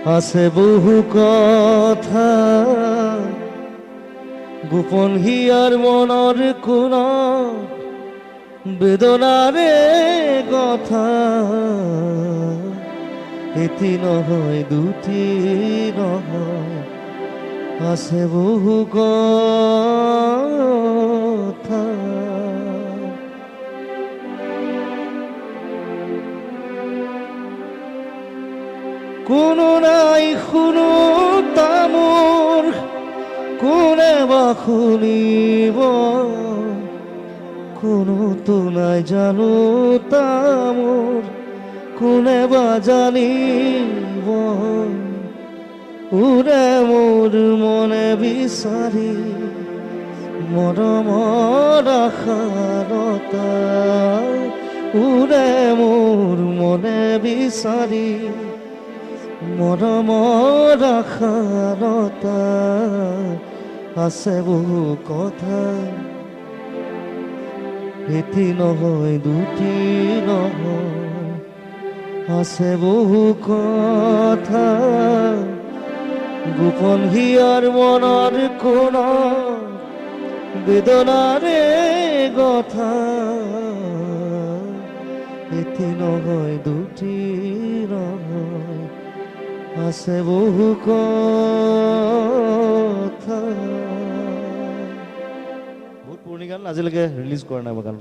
আছে বহু কথা গোপন হিয়াৰ মনৰ কোণত বেদনাৰে কথা এটি নহয় দুটি নহয় আছে বহু কথা কোনো নাই শুনো তামোৰ কোনে বা শুনিব কোনোতো নাই জানো তামোৰ কোনে বা জানিব উৰে মোৰ মনে বিচাৰি মৰমৰ আশাৰতা উৰে মোৰ মনে বিচাৰি মৰমৰ আশাৰতা আছে বহু কথা এটি নহয় দুটি নহয় আছে বহু কথা গোপন হিয়াৰ মনৰ কোণত বেদনাৰে কথা এটি নহয় দুটি নহয় আছে বহু কথা বহুত পুৰণি গান আজিলৈকে ৰিলিজ কৰা নাই মই গান